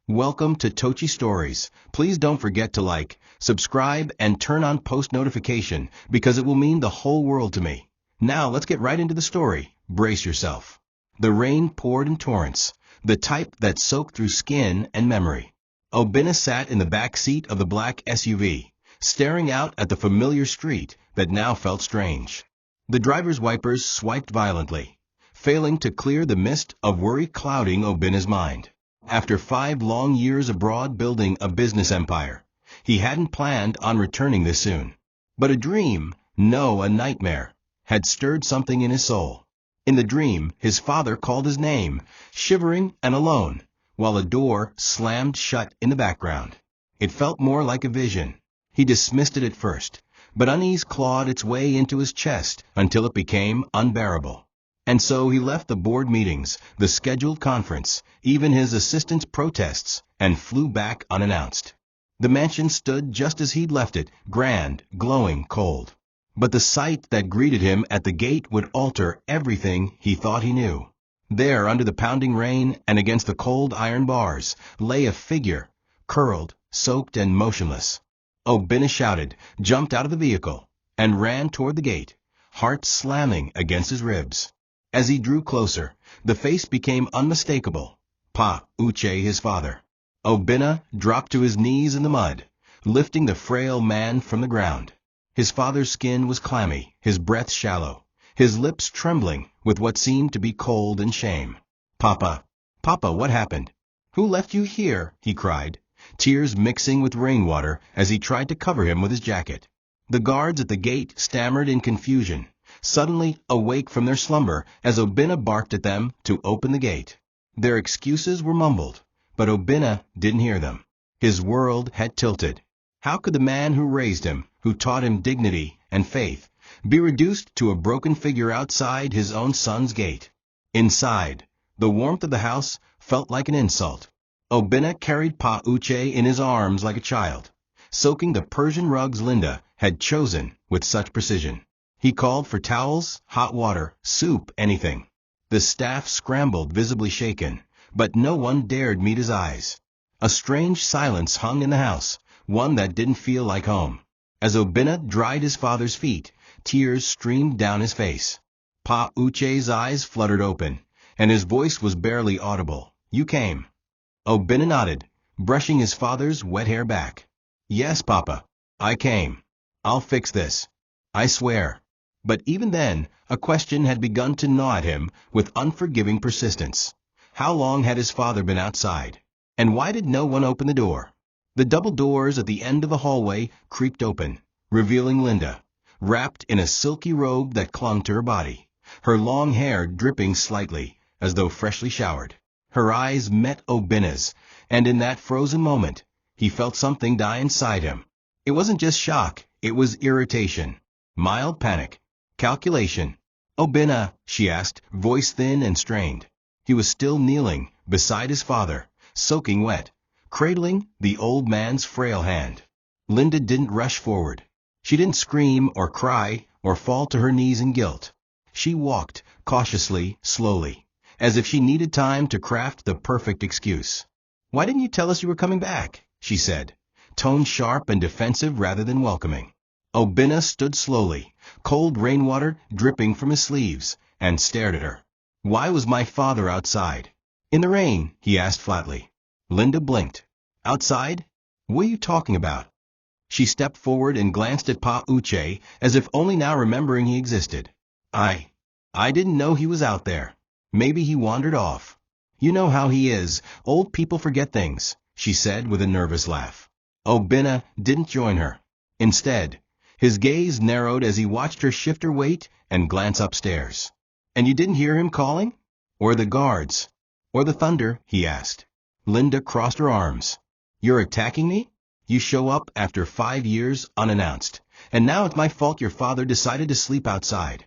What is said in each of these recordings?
Welcome to TOCHI Stories. Please don't forget to like, subscribe, and turn on post notification because it will mean the whole world to me. Now let's get right into the story. Brace yourself. The rain poured in torrents, the type that soaked through skin and memory. Oena sat in the back seat of the black SUV, staring out at the familiar street that now felt strange. The driver's wipers swiped violently, failing to clear the mist of worry clouding Oena's mind. After 5 long years abroad building a business empire, he hadn't planned on returning this soon. But a dream, no, a nightmare, had stirred something in his soul. In the dream, his father called his name, shivering and alone, while a door slammed shut in the background. It felt more like a vision. He dismissed it at first, but unease clawed its way into his chest until it became unbearable. And so he left the board meetings, the scheduled conference, even his assistant's protests, and flew back unannounced. The mansion stood just as he'd left it, grand, glowing, cold. But the sight that greeted him at the gate would alter everything he thought he knew. There, under the pounding rain and against the cold iron bars, lay a figure, curled, soaked, and motionless. Oena shouted, jumped out of the vehicle, and ran toward the gate, heart slamming against his ribs. As he drew closer, the face became unmistakable. TOCHI, his father. Oena dropped to his knees in the mud, lifting the frail man from the ground. His father's skin was clammy, his breath shallow, his lips trembling with what seemed to be cold and shame. Papa, what happened? Who left you here? He cried, tears mixing with rainwater as he tried to cover him with his jacket. The guards at the gate stammered in confusion, suddenly awake from their slumber as Oena barked at them to open the gate. Their excuses were mumbled, but Oena didn't hear them. His world had tilted. How could the man who raised him, who taught him dignity and faith, be reduced to a broken figure outside his own son's gate? Inside, the warmth of the house felt like an insult. Oena carried TOCHI in his arms like a child, soaking the Persian rugs Linda had chosen with such precision. He called for towels, hot water, soup, anything. The staff scrambled, visibly shaken, but no one dared meet his eyes. A strange silence hung in the house, one that didn't feel like home. As Oena dried his father's feet, tears streamed down his face. TOCHI's eyes fluttered open, and his voice was barely audible. You came. Oena nodded, brushing his father's wet hair back. Yes, Papa, I came. I'll fix this. I swear. But even then, a question had begun to gnaw at him with unforgiving persistence. How long had his father been outside? And why did no one open the door? The double doors at the end of the hallway creaked open, revealing Linda, wrapped in a silky robe that clung to her body, her long hair dripping slightly, as though freshly showered. Her eyes met Oena's, and in that frozen moment, he felt something die inside him. It wasn't just shock, it was irritation, mild panic, calculation. Oena, she asked, voice thin and strained. He was still kneeling beside his father, soaking wet, cradling the old man's frail hand. Linda didn't rush forward. She didn't scream or cry or fall to her knees in guilt. She walked, cautiously, slowly, as if she needed time to craft the perfect excuse. Why didn't you tell us you were coming back? She said, tone sharp and defensive rather than welcoming. Oena stood slowly, cold rainwater dripping from his sleeves, and stared at her. Why was my father outside? In the rain, he asked flatly. Linda blinked. Outside? What are you talking about? She stepped forward and glanced at TOCHI as if only now remembering he existed. I didn't know he was out there. Maybe he wandered off. You know how he is, old people forget things, she said with a nervous laugh. Oena didn't join her. Instead, his gaze narrowed as he watched her shift her weight and glance upstairs. And you didn't hear him calling? Or the guards? Or the thunder? He asked. Linda crossed her arms. You're attacking me? You show up after 5 years unannounced, and now it's my fault your father decided to sleep outside.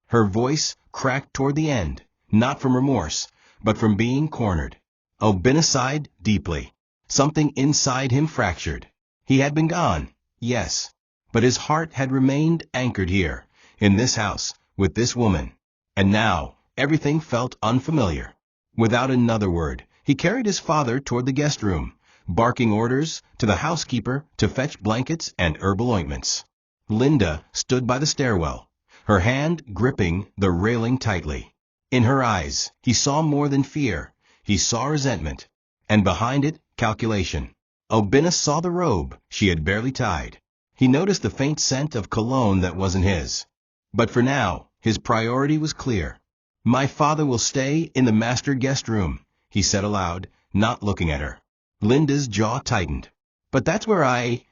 Her voice cracked toward the end, not from remorse, but from being cornered. Oena sighed deeply. Something inside him fractured. He had been gone, yes, but his heart had remained anchored here, in this house, with this woman. And now, everything felt unfamiliar. Without another word, He carried his father toward the guest room, barking orders to the housekeeper to fetch blankets and herbal ointments. Linda stood by the stairwell, her hand gripping the railing tightly. In her eyes, he saw more than fear. He saw resentment, and behind it, calculation. Oena saw the robe she had barely tied. He noticed the faint scent of cologne that wasn't his. But for now, his priority was clear. "My father will stay in the master guest room," he said aloud, not looking at her. Linda's jaw tightened. "But that's where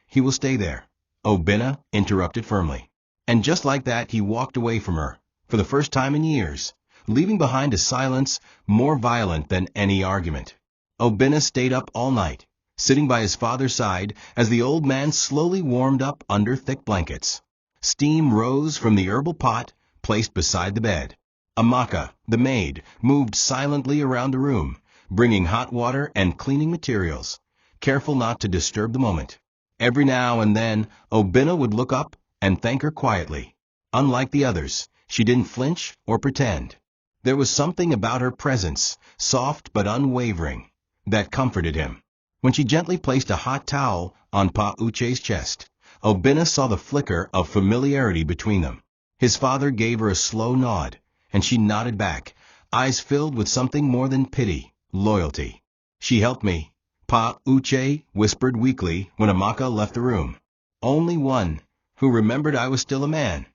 he will stay there," Oena interrupted firmly. And just like that he walked away from her, for the first time in years, leaving behind a silence more violent than any argument. Oena stayed up all night, sitting by his father's side as the old man slowly warmed up under thick blankets. Steam rose from the herbal pot placed beside the bed. Amaka, the maid, moved silently around the room, bringing hot water and cleaning materials, careful not to disturb the moment. Every now and then, Oena would look up and thank her quietly. Unlike the others, she didn't flinch or pretend. There was something about her presence, soft but unwavering, that comforted him. When she gently placed a hot towel on Pa Uche's chest, Oena saw the flicker of familiarity between them. His father gave her a slow nod, and she nodded back, eyes filled with something more than pity, loyalty. "She helped me," Pa Uche whispered weakly when Amaka left the room. "Only one who remembered I was still a man."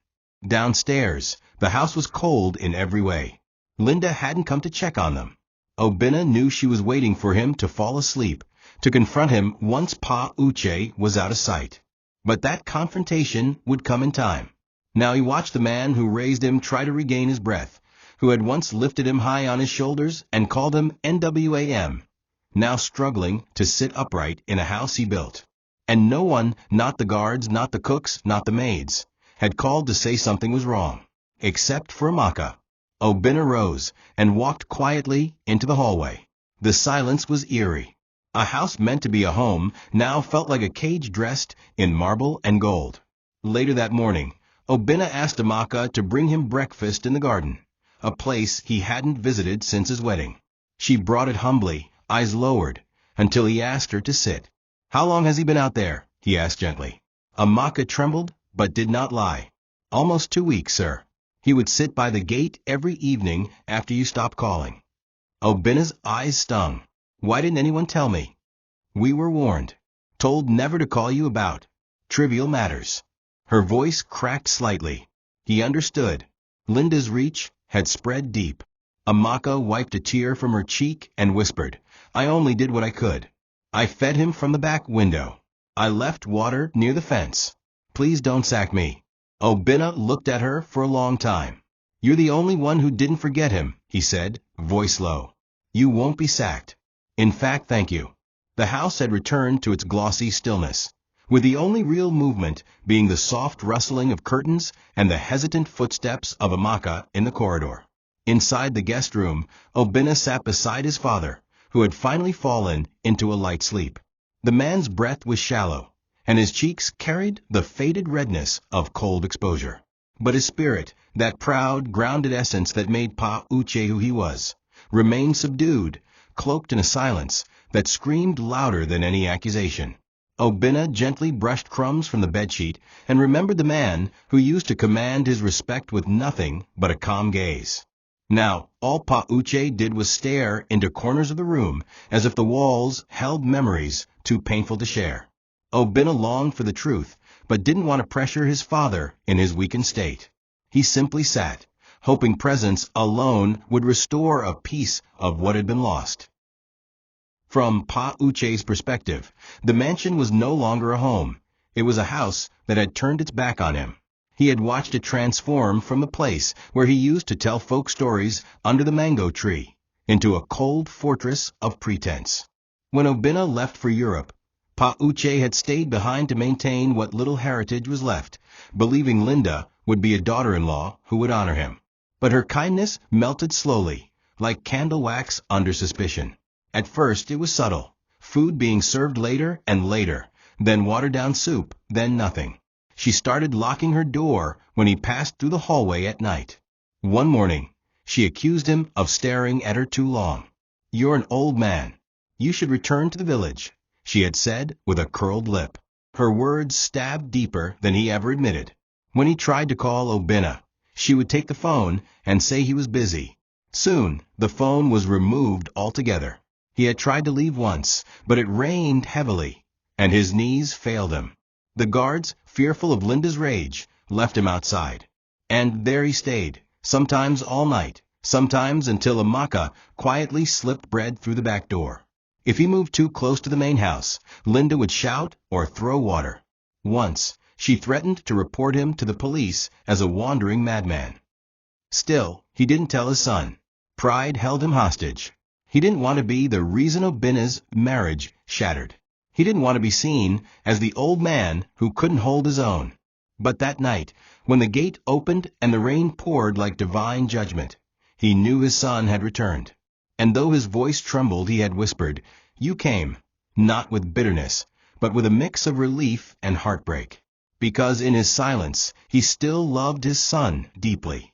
Downstairs, the house was cold in every way. Linda hadn't come to check on them. Oena knew she was waiting for him to fall asleep, to confront him once Pa Uche was out of sight. But that confrontation would come in time. Now he watched the man who raised him try to regain his breath, who had once lifted him high on his shoulders and called him NWAM, now struggling to sit upright in a house he built. And no one, not the guards, not the cooks, not the maids, had called to say something was wrong, except for Amaka. Oena rose and walked quietly into the hallway. The silence was eerie. A house meant to be a home now felt like a cage dressed in marble and gold. Later that morning, Oena asked Amaka to bring him breakfast in the garden, a place he hadn't visited since his wedding. She brought it humbly, eyes lowered, until he asked her to sit. "How long has he been out there?" he asked gently. Amaka trembled, but did not lie. "Almost 2 weeks, sir. He would sit by the gate every evening after you stopped calling." Obena's eyes stung. "Why didn't anyone tell me?" "We were warned. Told never to call you about trivial matters." Her voice cracked slightly. He understood. Linda's reach had spread deep. Amaka wiped a tear from her cheek and whispered, "I only did what I could. I fed him from the back window. I left water near the fence. Please don't sack me." Oena looked at her for a long time. "You're the only one who didn't forget him," he said, voice low. "You won't be sacked. In fact, thank you." The house had returned to its glossy stillness, with the only real movement being the soft rustling of curtains and the hesitant footsteps of Amaka in the corridor. Inside the guest room, Oena sat beside his father, who had finally fallen into a light sleep. The man's breath was shallow, and his cheeks carried the faded redness of cold exposure. But his spirit, that proud, grounded essence that made Pa Uche who he was, remained subdued, cloaked in a silence that screamed louder than any accusation. Oena gently brushed crumbs from the bedsheet and remembered the man who used to command his respect with nothing but a calm gaze. Now, all Pa Uche did was stare into corners of the room as if the walls held memories too painful to share. Oena longed for the truth, but didn't want to pressure his father in his weakened state. He simply sat, hoping presence alone would restore a piece of what had been lost. From Pa Uche's perspective, the mansion was no longer a home. It was a house that had turned its back on him. He had watched it transform from the place where he used to tell folk stories under the mango tree into a cold fortress of pretense. When Oena left for Europe, Pa Uche had stayed behind to maintain what little heritage was left, believing Linda would be a daughter-in-law who would honor him. But her kindness melted slowly, like candle wax under suspicion. At first it was subtle, food being served later and later, then watered-down soup, then nothing. She started locking her door when he passed through the hallway at night. One morning, she accused him of staring at her too long. "You're an old man. You should return to the village," she had said with a curled lip. Her words stabbed deeper than he ever admitted. When he tried to call Oena, she would take the phone and say he was busy. Soon, the phone was removed altogether. He had tried to leave once, but it rained heavily, and his knees failed him. The guards, fearful of Linda's rage, left him outside. And there he stayed, sometimes all night, sometimes until Amaka quietly slipped bread through the back door. If he moved too close to the main house, Linda would shout or throw water. Once, she threatened to report him to the police as a wandering madman. Still, he didn't tell his son. Pride held him hostage. He didn't want to be the reason Oena's marriage shattered. He didn't want to be seen as the old man who couldn't hold his own. But that night, when the gate opened and the rain poured like divine judgment, he knew his son had returned. And though his voice trembled, he had whispered, "You came," not with bitterness, but with a mix of relief and heartbreak. Because in his silence, he still loved his son deeply.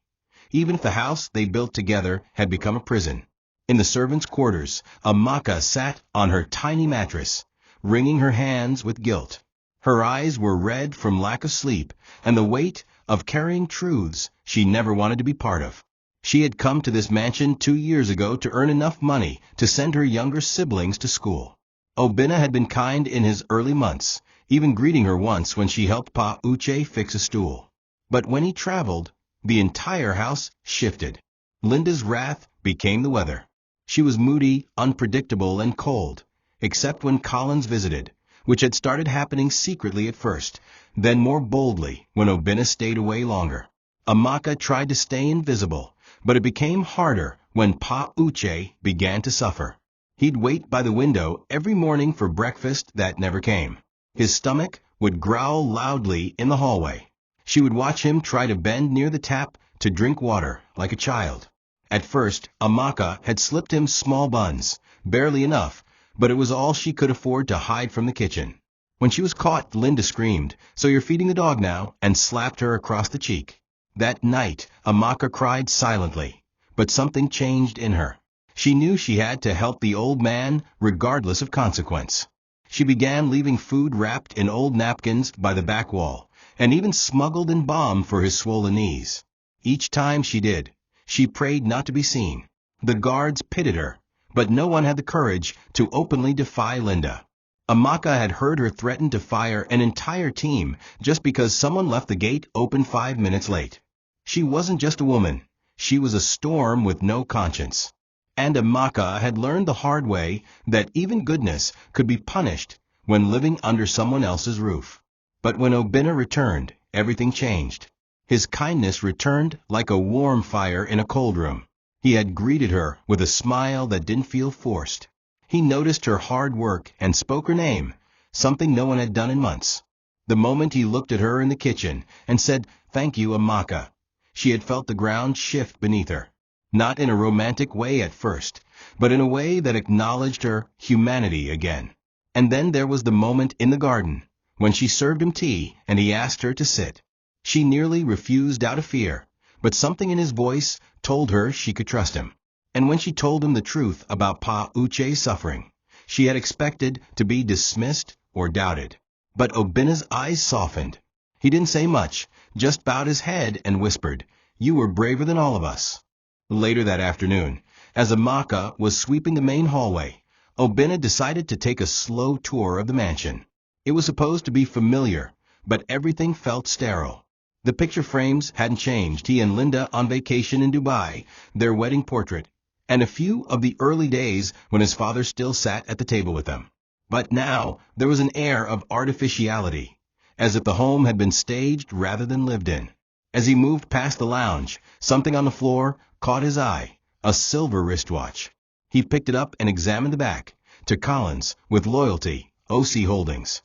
Even if the house they built together had become a prison. In the servants' quarters, Amaka sat on her tiny mattress, wringing her hands with guilt. Her eyes were red from lack of sleep and the weight of carrying truths she never wanted to be part of. She had come to this mansion 2 years ago to earn enough money to send her younger siblings to school. Oena had been kind in his early months, even greeting her once when she helped Pa Uche fix a stool. But when he traveled, the entire house shifted. Linda's wrath became the weather. She was moody, unpredictable, and cold, except when Collins visited, which had started happening secretly at first, then more boldly when Oena stayed away longer. Amaka tried to stay invisible, but it became harder when Pa Uche began to suffer. He'd wait by the window every morning for breakfast that never came. His stomach would growl loudly in the hallway. She would watch him try to bend near the tap to drink water like a child. At first, Amaka had slipped him small buns, barely enough, but it was all she could afford to hide from the kitchen. When she was caught, Linda screamed, "So you're feeding the dog now," and slapped her across the cheek. That night, Amaka cried silently, but something changed in her. She knew she had to help the old man regardless of consequence. She began leaving food wrapped in old napkins by the back wall, and even smuggled in balm for his swollen knees. Each time she did, she prayed not to be seen. The guards pitied her, but no one had the courage to openly defy Linda. Amaka had heard her threaten to fire an entire team just because someone left the gate open 5 minutes late. She wasn't just a woman. She was a storm with no conscience. And Amaka had learned the hard way that even goodness could be punished when living under someone else's roof. But when Oena returned, everything changed. His kindness returned like a warm fire in a cold room. He had greeted her with a smile that didn't feel forced. He noticed her hard work and spoke her name, something no one had done in months. The moment he looked at her in the kitchen and said, "Thank you, Amaka," she had felt the ground shift beneath her. Not in a romantic way at first, but in a way that acknowledged her humanity again. And then there was the moment in the garden, when she served him tea and he asked her to sit. She nearly refused out of fear, but something in his voice told her she could trust him. And when she told him the truth about Pa Uche's suffering, she had expected to be dismissed or doubted. But Oena's eyes softened. He didn't say much, just bowed his head and whispered, "You were braver than all of us." Later that afternoon, as Amaka was sweeping the main hallway, Oena decided to take a slow tour of the mansion. It was supposed to be familiar, but everything felt sterile. The picture frames hadn't changed, he and Linda on vacation in Dubai, their wedding portrait, and a few of the early days when his father still sat at the table with them. But now there was an air of artificiality, as if the home had been staged rather than lived in. As he moved past the lounge, something on the floor caught his eye, a silver wristwatch. He picked it up and examined the back, to Collins, with loyalty, OC Holdings.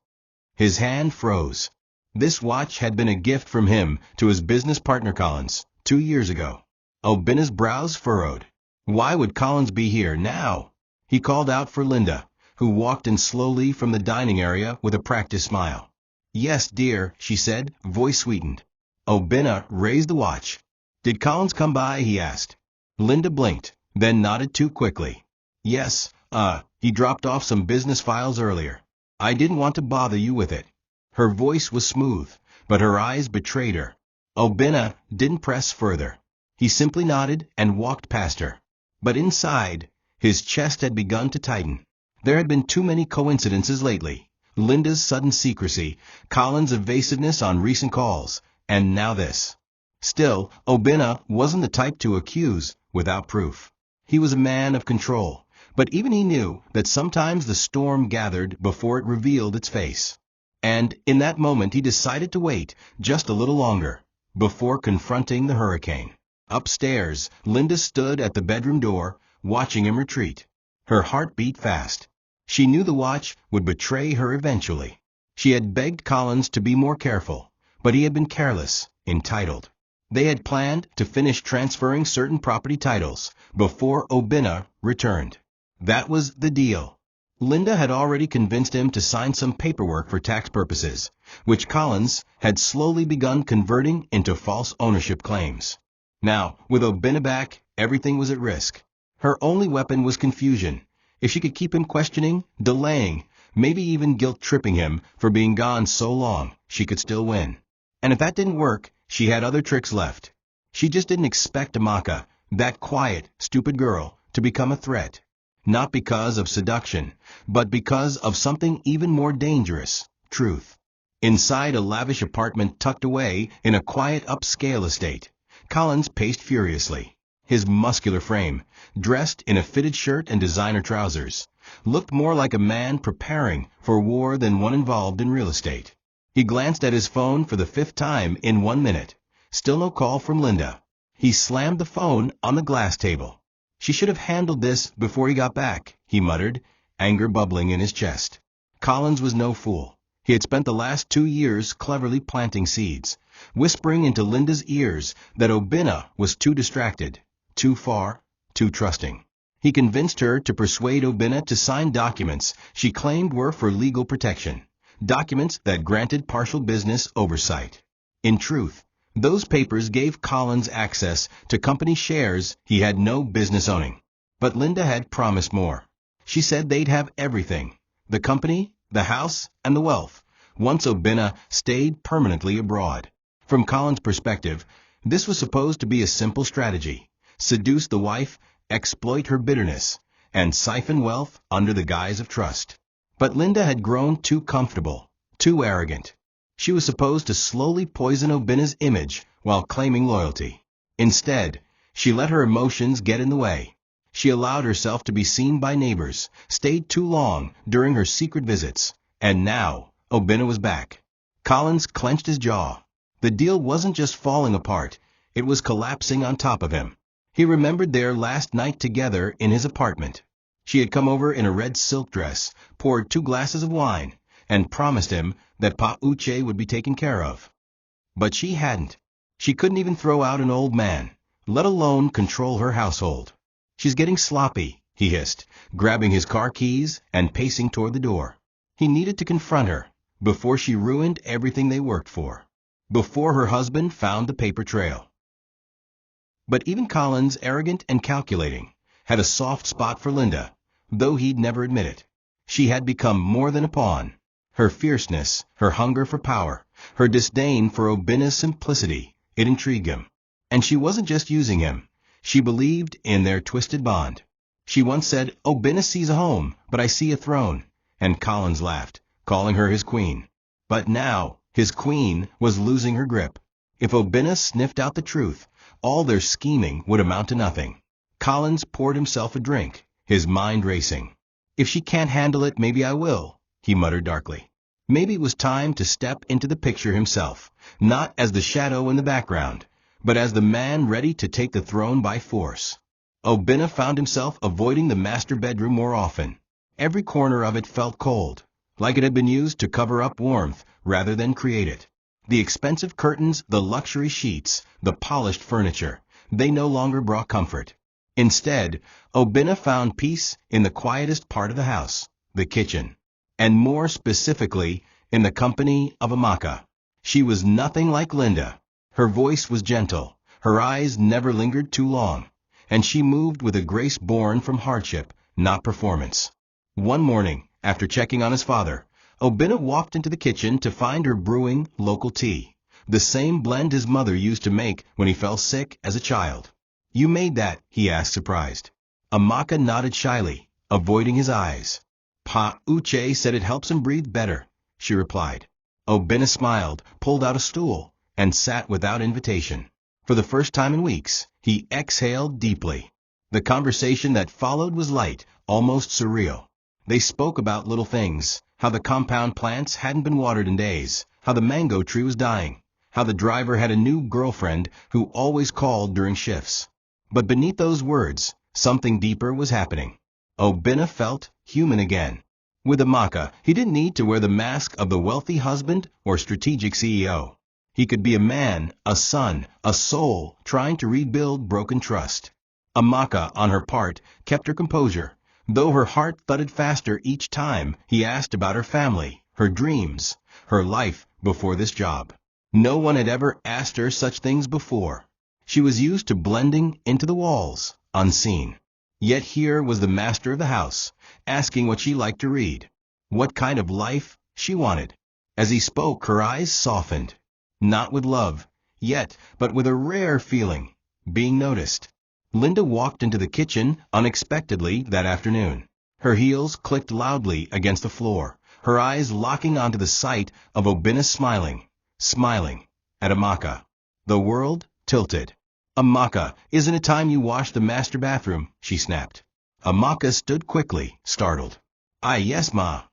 His hand froze. This watch had been a gift from him to his business partner Collins, 2 years ago. Oena's brows furrowed. Why would Collins be here now? He called out for Linda, who walked in slowly from the dining area with a practiced smile. "Yes, dear," she said, voice sweetened. Oena raised the watch. "Did Collins come by?" he asked. Linda blinked, then nodded too quickly. Yes, he dropped off some business files earlier. I didn't want to bother you with it. Her voice was smooth, but her eyes betrayed her. Oena didn't press further. He simply nodded and walked past her. But inside, his chest had begun to tighten. There had been too many coincidences lately. Linda's sudden secrecy, Colin's evasiveness on recent calls, and now this. Still, Oena wasn't the type to accuse without proof. He was a man of control, but even he knew that sometimes the storm gathered before it revealed its face. And in that moment he decided to wait just a little longer, before confronting the hurricane. Upstairs, Linda stood at the bedroom door, watching him retreat. Her heart beat fast. She knew the watch would betray her eventually. She had begged Collins to be more careful, but he had been careless, entitled. They had planned to finish transferring certain property titles before Oena returned. That was the deal. Linda had already convinced him to sign some paperwork for tax purposes, which Collins had slowly begun converting into false ownership claims. Now, with Oena back, everything was at risk. Her only weapon was confusion. If she could keep him questioning, delaying, maybe even guilt-tripping him for being gone so long, she could still win. And if that didn't work, she had other tricks left. She just didn't expect Amaka, that quiet, stupid girl, to become a threat. Not because of seduction, but because of something even more dangerous, truth. Inside a lavish apartment tucked away in a quiet upscale estate, Collins paced furiously. His muscular frame, dressed in a fitted shirt and designer trousers, looked more like a man preparing for war than one involved in real estate. He glanced at his phone for the 5th time in 1 minute. Still no call from Linda. He slammed the phone on the glass table. She should have handled this before he got back, he muttered, anger bubbling in his chest. Collins was no fool. He had spent the last 2 years cleverly planting seeds, whispering into Linda's ears that Oena was too distracted, too far, too trusting. He convinced her to persuade Oena to sign documents she claimed were for legal protection, documents that granted partial business oversight. In truth, those papers gave Collins access to company shares he had no business owning. But Linda had promised more. She said they'd have everything, the company, the house, and the wealth, once Oena stayed permanently abroad. From Collins' perspective, this was supposed to be a simple strategy: seduce the wife, exploit her bitterness, and siphon wealth under the guise of trust. But Linda had grown too comfortable, too arrogant. She was supposed to slowly poison Oena's image while claiming loyalty. Instead, she let her emotions get in the way. She allowed herself to be seen by neighbors, stayed too long during her secret visits, and now Oena was back. Collins clenched his jaw. The deal wasn't just falling apart, it was collapsing on top of him. He remembered their last night together in his apartment. She had come over in a red silk dress, poured 2 glasses of wine, and promised him that Pa Uche would be taken care of. But she hadn't. She couldn't even throw out an old man, let alone control her household. "She's getting sloppy," he hissed, grabbing his car keys and pacing toward the door. He needed to confront her, before she ruined everything they worked for, before her husband found the paper trail. But even Collins, arrogant and calculating, had a soft spot for Linda, though he'd never admit it. She had become more than a pawn. Her fierceness, her hunger for power, her disdain for Oena's simplicity, it intrigued him. And she wasn't just using him. She believed in their twisted bond. She once said, "Oena sees a home, but I see a throne," and Collins laughed, calling her his queen. But now, his queen was losing her grip. If Oena sniffed out the truth, all their scheming would amount to nothing. Collins poured himself a drink, his mind racing. "If she can't handle it, maybe I will," he muttered darkly. Maybe it was time to step into the picture himself, not as the shadow in the background, but as the man ready to take the throne by force. Oena found himself avoiding the master bedroom more often. Every corner of it felt cold, like it had been used to cover up warmth rather than create it. The expensive curtains, the luxury sheets, the polished furniture, they no longer brought comfort. Instead, Oena found peace in the quietest part of the house, the kitchen, and more specifically, in the company of Amaka. She was nothing like Linda. Her voice was gentle, her eyes never lingered too long, and she moved with a grace born from hardship, not performance. One morning, after checking on his father, Oena walked into the kitchen to find her brewing local tea, the same blend his mother used to make when he fell sick as a child. "You made that?" he asked, surprised. Amaka nodded shyly, avoiding his eyes. "Pa Uche said it helps him breathe better," she replied. Oena smiled, pulled out a stool, and sat without invitation. For the first time in weeks, he exhaled deeply. The conversation that followed was light, almost surreal. They spoke about little things, how the compound plants hadn't been watered in days, how the mango tree was dying, how the driver had a new girlfriend who always called during shifts. But beneath those words, something deeper was happening. Oena felt human again. With Amaka, he didn't need to wear the mask of the wealthy husband or strategic CEO. He could be a man, a son, a soul trying to rebuild broken trust. Amaka, on her part, kept her composure, though her heart thudded faster each time he asked about her family, her dreams, her life before this job. No one had ever asked her such things before. She was used to blending into the walls, unseen. Yet here was the master of the house, asking what she liked to read, what kind of life she wanted. As he spoke, her eyes softened, not with love, yet, but with a rare feeling, being noticed. Linda walked into the kitchen unexpectedly that afternoon. Her heels clicked loudly against the floor, her eyes locking onto the sight of Oena smiling at Amaka. The world tilted. "Amaka, isn't it time you washed the master bathroom?" she snapped. Amaka stood quickly, startled. Yes, Ma."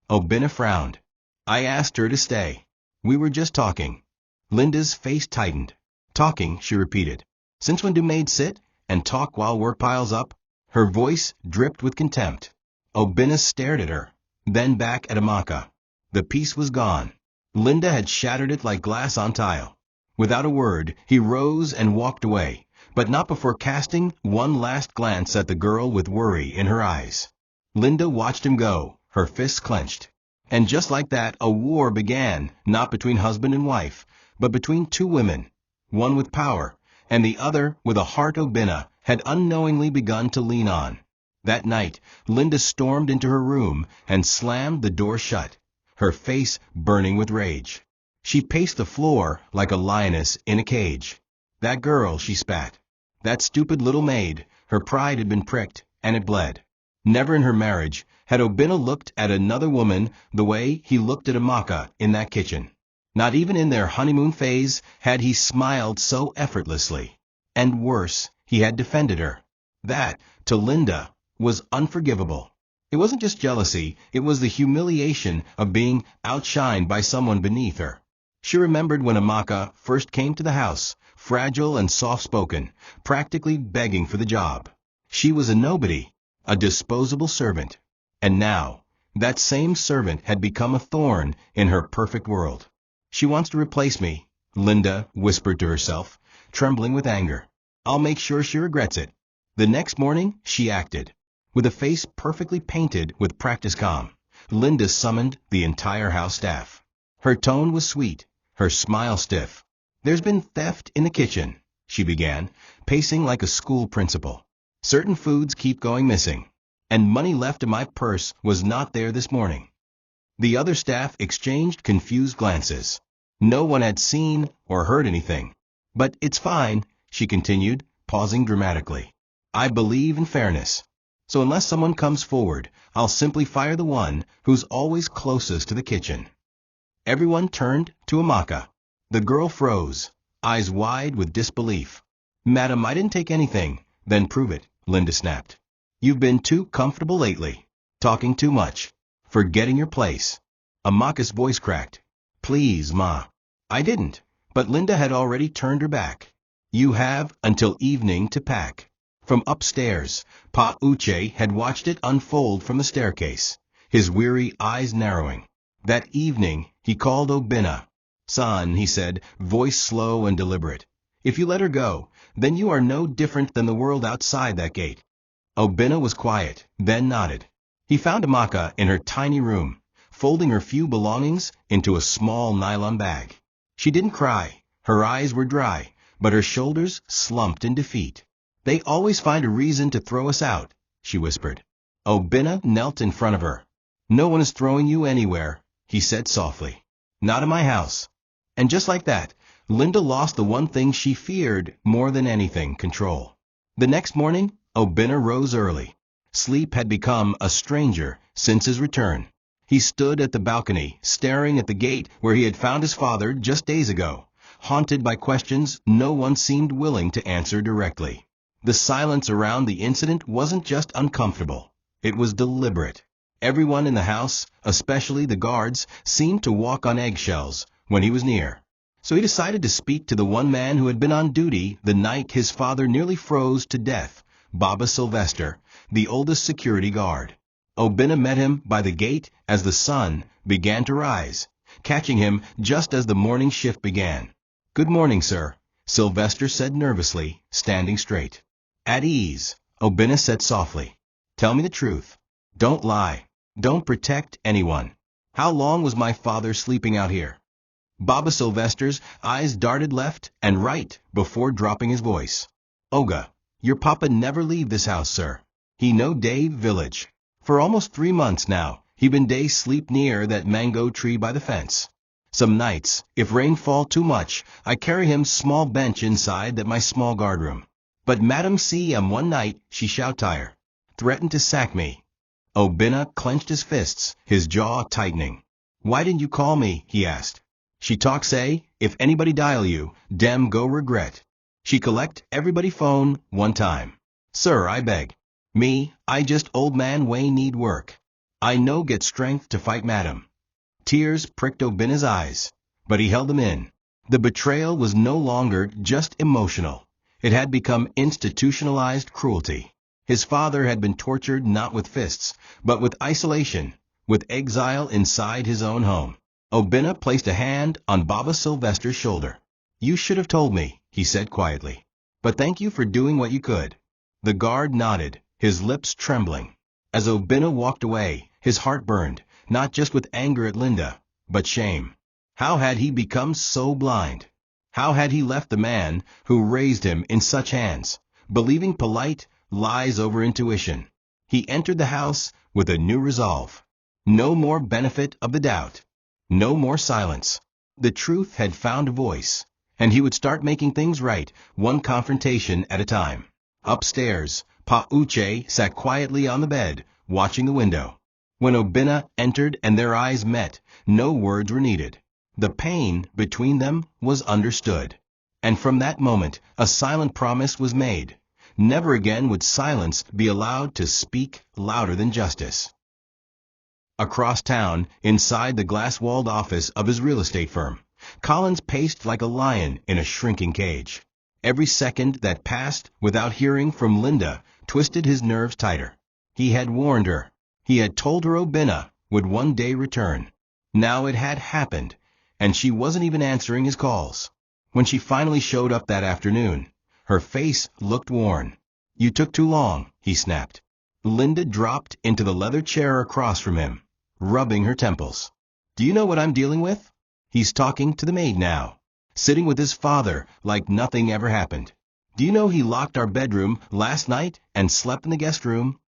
Oena frowned. "I asked her to stay. We were just talking." Linda's face tightened. "Talking," she repeated. "Since when do maids sit and talk while work piles up?" Her voice dripped with contempt. Oena stared at her, then back at Amaka. The peace was gone. Linda had shattered it like glass on tile. Without a word, he rose and walked away, but not before casting one last glance at the girl with worry in her eyes. Linda watched him go, her fists clenched. And just like that, a war began, not between husband and wife, but between two women, one with power, and the other with a heart Oena had unknowingly begun to lean on. That night, Linda stormed into her room and slammed the door shut, her face burning with rage. She paced the floor like a lioness in a cage. That girl, she spat. That stupid little maid, her pride had been pricked, and it bled. Never in her marriage had Oena looked at another woman the way he looked at Amaka in that kitchen. Not even in their honeymoon phase had he smiled so effortlessly. And worse, he had defended her. That, to Linda, was unforgivable. It wasn't just jealousy, it was the humiliation of being outshined by someone beneath her. She remembered when Amaka first came to the house, fragile and soft-spoken, practically begging for the job. She was a nobody, a disposable servant. And now, that same servant had become a thorn in her perfect world. "She wants to replace me," Linda whispered to herself, trembling with anger. "I'll make sure she regrets it." The next morning, she acted. With a face perfectly painted with practice calm, Linda summoned the entire house staff. Her tone was sweet, her smile stiff. "There's been theft in the kitchen," she began, pacing like a school principal. "Certain foods keep going missing, and money left in my purse was not there this morning." The other staff exchanged confused glances. No one had seen or heard anything. "But it's fine," she continued, pausing dramatically. "I believe in fairness. So unless someone comes forward, I'll simply fire the one who's always closest to the kitchen." Everyone turned to Amaka. The girl froze, eyes wide with disbelief. "Madam, I didn't take anything." "Then prove it," Linda snapped. "You've been too comfortable lately, talking too much, forgetting your place." Amaka's voice cracked. "Please, Ma." "I didn't." But Linda had already turned her back. "You have until evening to pack." From upstairs, Pa Uche had watched it unfold from the staircase, his weary eyes narrowing. That evening, he called Oena. "Son," he said, voice slow and deliberate, "if you let her go, then you are no different than the world outside that gate." Oena was quiet, then nodded. He found Amaka in her tiny room, folding her few belongings into a small nylon bag. She didn't cry, her eyes were dry, but her shoulders slumped in defeat. "They always find a reason to throw us out," she whispered. Oena knelt in front of her. "No one is throwing you anywhere," he said softly. "Not in my house." And just like that, Linda lost the one thing she feared more than anything: control. The next morning, Oena rose early. Sleep had become a stranger since his return. He stood at the balcony, staring at the gate where he had found his father just days ago, haunted by questions no one seemed willing to answer directly. The silence around the incident wasn't just uncomfortable. It was deliberate. Everyone in the house, especially the guards, seemed to walk on eggshells when he was near. So he decided to speak to the one man who had been on duty the night his father nearly froze to death, Baba Sylvester, the oldest security guard. Oena met him by the gate as the sun began to rise, catching him just as the morning shift began. "Good morning, sir," Sylvester said nervously, standing straight. "At ease," Oena said softly. "Tell me the truth. Don't lie. Don't protect anyone. How long was my father sleeping out here?" Baba Sylvester's eyes darted left and right before dropping his voice. "Oga, your papa never leave this house, sir. He no day village. For almost 3 months now, he been day sleep near that mango tree by the fence. Some nights, if rain fall too much, I carry him small bench inside that my small guardroom. But Madam see one night, she shout tire. Threatened to sack me." Oena clenched his fists, his jaw tightening. "Why didn't you call me?" he asked. "She talk say, if anybody dial you, dem go regret. She collect everybody phone one time. Sir, I beg. Me, I just old man way need work. I no get strength to fight madam." Tears pricked Oena's eyes, but he held them in. The betrayal was no longer just emotional. It had become institutionalized cruelty. His father had been tortured not with fists, but with isolation, with exile inside his own home. Oena placed a hand on Baba Sylvester's shoulder. "You should have told me," he said quietly. "But thank you for doing what you could." The guard nodded, his lips trembling. As Oena walked away, his heart burned, not just with anger at Linda, but shame. How had he become so blind? How had he left the man who raised him in such hands, believing polite lies over intuition? He entered the house with a new resolve. No more benefit of the doubt. No more silence. The truth had found a voice, and he would start making things right, one confrontation at a time. Upstairs, Pa Uche sat quietly on the bed, watching the window. When Oena entered and their eyes met, no words were needed. The pain between them was understood. And from that moment, a silent promise was made. Never again would silence be allowed to speak louder than justice. Across town, inside the glass-walled office of his real estate firm, Collins paced like a lion in a shrinking cage. Every second that passed without hearing from Linda twisted his nerves tighter. He had warned her. He had told her Oena would one day return. Now it had happened, and she wasn't even answering his calls. When she finally showed up that afternoon, her face looked worn. "You took too long," he snapped. Linda dropped into the leather chair across from him, rubbing her temples. "Do you know what I'm dealing with?" He's talking to the maid now, sitting with his father like nothing ever happened. "Do you know he locked our bedroom last night and slept in the guest room?"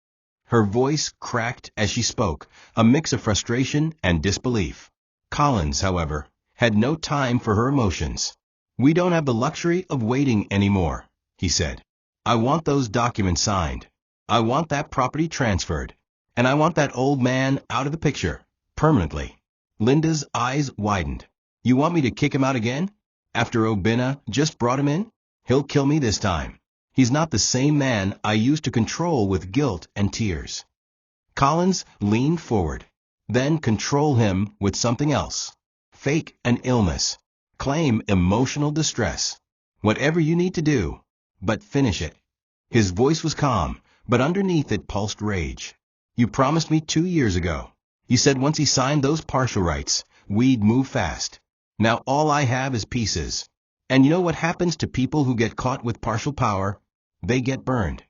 Her voice cracked as she spoke, a mix of frustration and disbelief. Collins, however, had no time for her emotions. "We don't have the luxury of waiting anymore," he said. "I want those documents signed. I want that property transferred. And I want that old man out of the picture, permanently." Linda's eyes widened. "You want me to kick him out again? After Oena just brought him in? He'll kill me this time. He's not the same man I used to control with guilt and tears." Collins leaned forward. "Then control him with something else. Fake an illness. Claim emotional distress. Whatever you need to do, but finish it." His voice was calm, but underneath it pulsed rage. "You promised me 2 years ago. You said once he signed those partial rights, we'd move fast. Now all I have is pieces. And you know what happens to people who get caught with partial power? They get burned."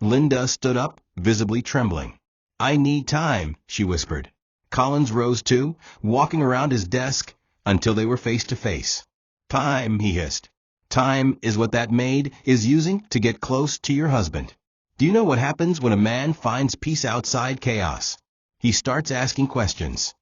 Linda stood up, visibly trembling. "I need time," she whispered. Collins rose too, walking around his desk until they were face to face. "Time," he hissed. "Time is what that maid is using to get close to your husband. Do you know what happens when a man finds peace outside chaos? He starts asking questions.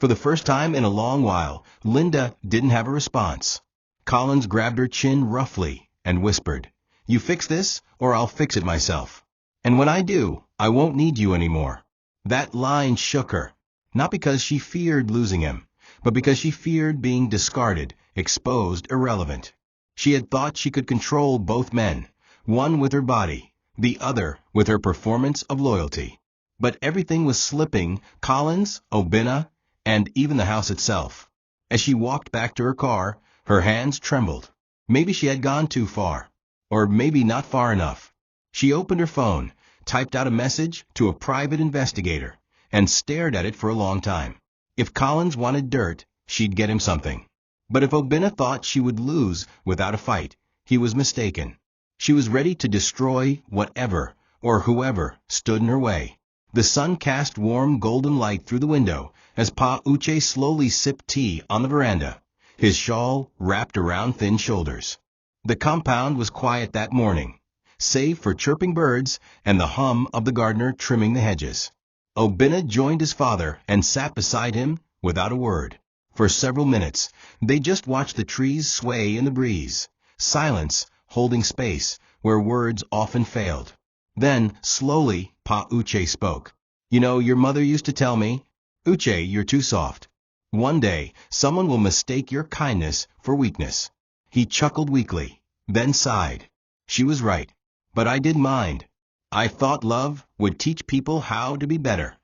For the first time in a long while, Linda didn't have a response. Collins grabbed her chin roughly and whispered, "You fix this, or I'll fix it myself. And when I do, I won't need you anymore." That line shook her, not because she feared losing him, but because she feared being discarded, exposed, irrelevant. She had thought she could control both men, one with her body, the other with her performance of loyalty. But everything was slipping: Collins, Oena, and even the house itself. As she walked back to her car, her hands trembled. Maybe she had gone too far. Or maybe not far enough. She opened her phone, typed out a message to a private investigator, and stared at it for a long time. If Collins wanted dirt, she'd get him something. But if Oena thought she would lose without a fight, he was mistaken. She was ready to destroy whatever or whoever stood in her way. The sun cast warm golden light through the window as Pa Uche slowly sipped tea on the veranda, his shawl wrapped around thin shoulders. The compound was quiet that morning, save for chirping birds and the hum of the gardener trimming the hedges. Oena joined his father and sat beside him without a word. For several minutes, they just watched the trees sway in the breeze, silence holding space where words often failed. Then, slowly, Pa Uche spoke. "You know, your mother used to tell me, 'Uche, you're too soft. One day, someone will mistake your kindness for weakness.'" He chuckled weakly, then sighed. She was right. But I didn't mind. I thought love would teach people how to be better.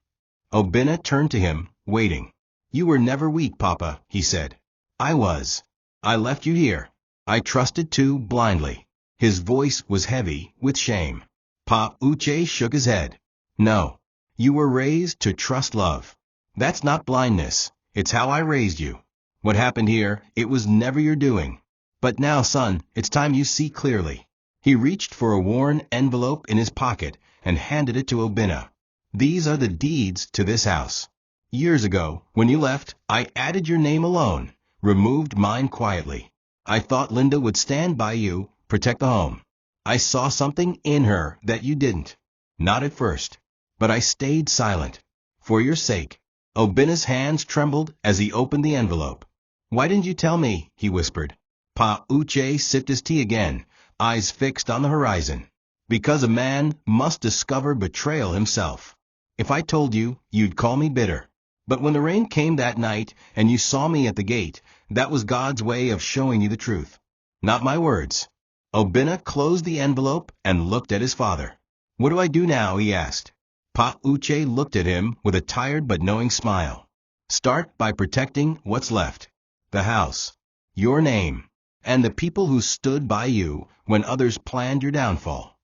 Oena turned to him, waiting. "You were never weak, Papa," he said. "I was. I left you here. I trusted too blindly." His voice was heavy with shame. Pa Uche shook his head. "No. You were raised to trust love. That's not blindness. It's how I raised you. What happened here, it was never your doing. But now, son, it's time you see clearly." He reached for a worn envelope in his pocket and handed it to Oena. "These are the deeds to this house. Years ago, when you left, I added your name alone, removed mine quietly. I thought Linda would stand by you, protect the home. I saw something in her that you didn't. Not at first. But I stayed silent. For your sake." Obena's hands trembled as he opened the envelope. "Why didn't you tell me?" he whispered. Pa Uche sipped his tea again, eyes fixed on the horizon. "Because a man must discover betrayal himself. If I told you, you'd call me bitter. But when the rain came that night and you saw me at the gate, that was God's way of showing you the truth. Not my words." Oena closed the envelope and looked at his father. "What do I do now?" he asked. Pa Uche looked at him with a tired but knowing smile. "Start by protecting what's left. The house, your name, and the people who stood by you when others planned your downfall."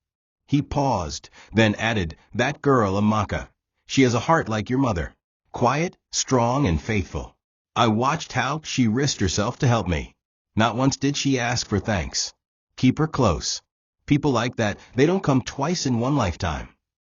He paused, then added, "That girl, Amaka, she has a heart like your mother. Quiet, strong, and faithful. I watched how she risked herself to help me. Not once did she ask for thanks. Keep her close. People like that, they don't come twice in one lifetime."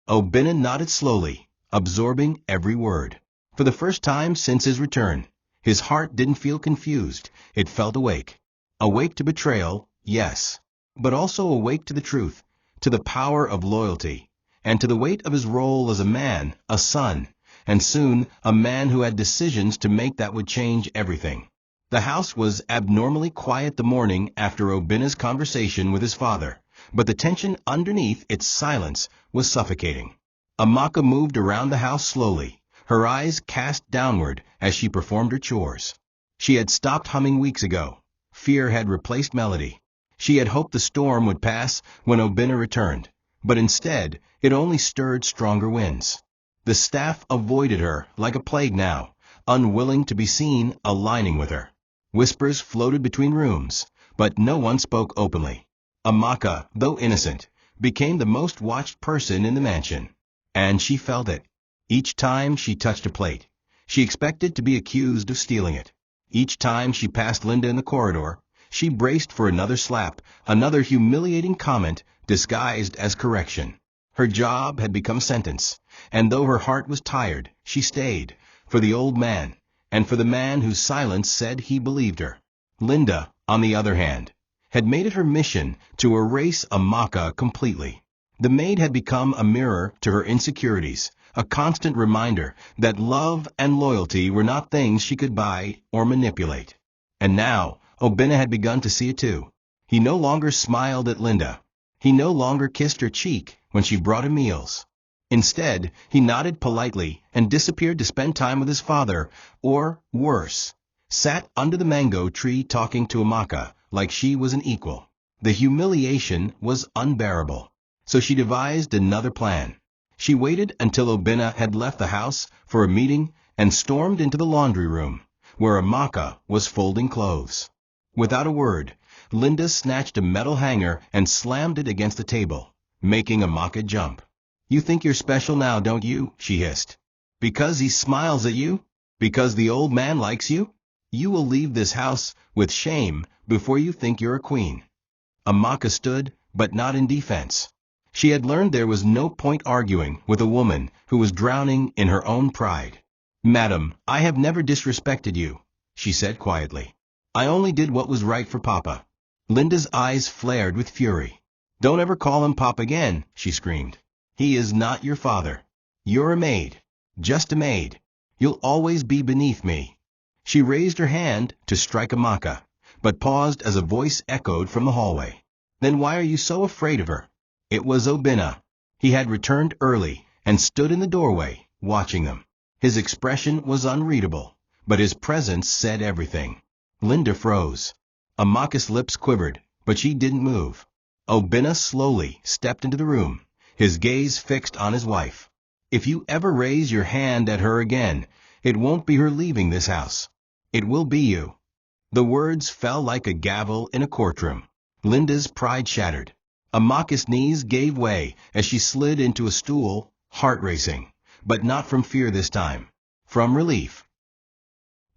Oena nodded slowly, absorbing every word. For the first time since his return, his heart didn't feel confused, it felt awake. Awake to betrayal, yes, but also awake to the truth, to the power of loyalty, and to the weight of his role as a man, a son, and soon a man who had decisions to make that would change everything. The house was abnormally quiet the morning after Obena's conversation with his father, but the tension underneath its silence was suffocating. Amaka moved around the house slowly, her eyes cast downward as she performed her chores. She had stopped humming weeks ago. Fear had replaced melody. She had hoped the storm would pass when Oena returned, but instead it only stirred stronger winds. The staff avoided her like a plague now, unwilling to be seen aligning with her. Whispers floated between rooms, but no one spoke openly. Amaka, though innocent, became the most watched person in the mansion. And she felt it. Each time she touched a plate, she expected to be accused of stealing it. Each time she passed Linda in the corridor, she braced for another slap, another humiliating comment disguised as correction. Her job had become sentence, and though her heart was tired, she stayed, for the old man, and for the man whose silence said he believed her. Linda, on the other hand, had made it her mission to erase Amaka completely. The maid had become a mirror to her insecurities, a constant reminder that love and loyalty were not things she could buy or manipulate. And now, Oena had begun to see it too. He no longer smiled at Linda. He no longer kissed her cheek when she brought him meals. Instead, he nodded politely and disappeared to spend time with his father, or, worse, sat under the mango tree talking to Amaka like she was an equal. The humiliation was unbearable. So she devised another plan. She waited until Oena had left the house for a meeting and stormed into the laundry room, where Amaka was folding clothes. Without a word, Linda snatched a metal hanger and slammed it against the table, making Amaka jump. "You think you're special now, don't you?" she hissed. "Because he smiles at you? Because the old man likes you? You will leave this house with shame before you think you're a queen." Amaka stood, but not in defense. She had learned there was no point arguing with a woman who was drowning in her own pride. "Madam, I have never disrespected you," she said quietly. "I only did what was right for Papa." Linda's eyes flared with fury. "Don't ever call him Pop again," she screamed. "He is not your father. You're a maid. Just a maid. You'll always be beneath me." She raised her hand to strike Amaka, but paused as a voice echoed from the hallway. "Then why are you so afraid of her?" It was Oena. He had returned early and stood in the doorway, watching them. His expression was unreadable, but his presence said everything. Linda froze. Amaka's lips quivered, but she didn't move. Oena slowly stepped into the room, his gaze fixed on his wife. "If you ever raise your hand at her again, it won't be her leaving this house. It will be you." The words fell like a gavel in a courtroom. Linda's pride shattered. Amaka's knees gave way as she slid into a stool, heart racing, but not from fear this time, from relief.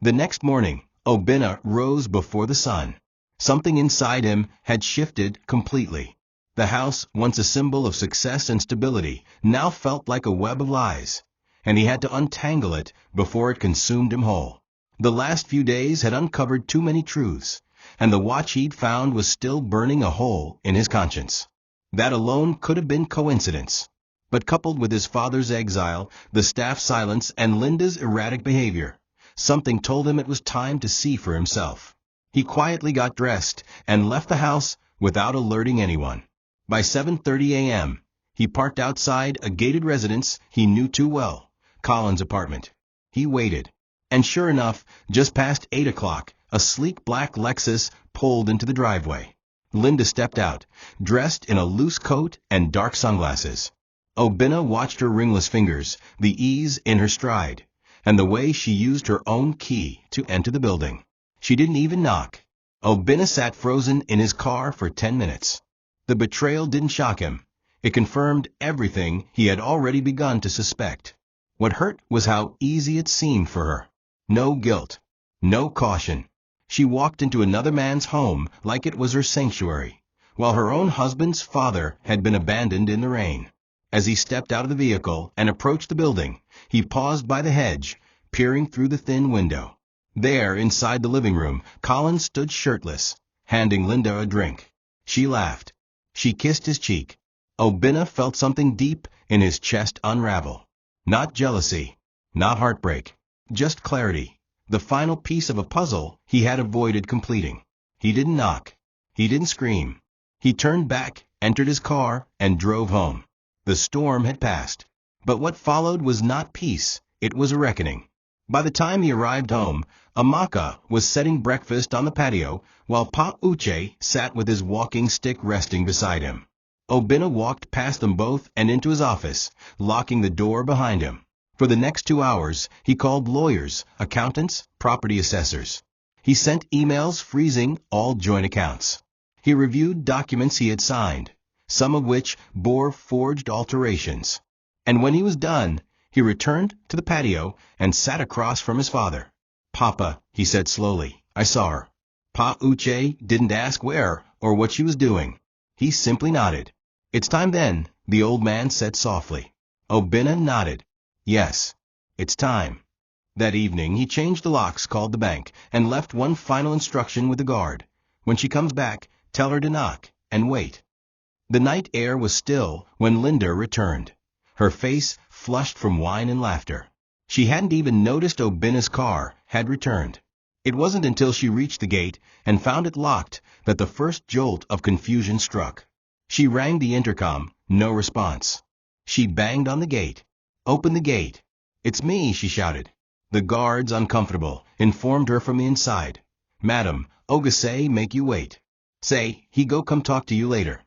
The next morning, Oena rose before the sun. Something inside him had shifted completely. The house, once a symbol of success and stability, now felt like a web of lies, and he had to untangle it before it consumed him whole. The last few days had uncovered too many truths, and the watch he'd found was still burning a hole in his conscience. That alone could have been coincidence. But coupled with his father's exile, the staff's silence, and Linda's erratic behavior, something told him it was time to see for himself. He quietly got dressed and left the house without alerting anyone. By 7:30 a.m., he parked outside a gated residence he knew too well, Colin's apartment. He waited. And sure enough, just past 8 o'clock, a sleek black Lexus pulled into the driveway. Linda stepped out, dressed in a loose coat and dark sunglasses. Oena watched her ringless fingers, the ease in her stride, and the way she used her own key to enter the building. She didn't even knock. Oena sat frozen in his car for 10 minutes. The betrayal didn't shock him. It confirmed everything he had already begun to suspect. What hurt was how easy it seemed for her. No guilt. No caution. She walked into another man's home like it was her sanctuary, while her own husband's father had been abandoned in the rain. As he stepped out of the vehicle and approached the building, he paused by the hedge, peering through the thin window. There, inside the living room, Colin stood shirtless, handing Linda a drink. She laughed. She kissed his cheek. Oena felt something deep in his chest unravel. Not jealousy, not heartbreak, just clarity. The final piece of a puzzle he had avoided completing. He didn't knock. He didn't scream. He turned back, entered his car, and drove home. The storm had passed. But what followed was not peace, it was a reckoning. By the time he arrived home, Amaka was setting breakfast on the patio, while Pa Uche sat with his walking stick resting beside him. Oena walked past them both and into his office, locking the door behind him. For the next 2 hours, he called lawyers, accountants, property assessors. He sent emails freezing all joint accounts. He reviewed documents he had signed, some of which bore forged alterations. And when he was done, he returned to the patio and sat across from his father. "Papa," he said slowly, "I saw her." Pa Uche didn't ask where or what she was doing. He simply nodded. "It's time then," the old man said softly. Oena nodded. "Yes, it's time." That evening he changed the locks, called the bank, and left one final instruction with the guard. "When she comes back, tell her to knock and wait." The night air was still when Linda returned, her face flushed from wine and laughter. She hadn't even noticed Obena's car had returned. It wasn't until she reached the gate and found it locked that the first jolt of confusion struck. She rang the intercom, no response. She banged on the gate. "Open the gate." "It's me," she shouted. The guards, uncomfortable, informed her from the inside. "Madam, Oga say make you wait. Say, he go come talk to you later."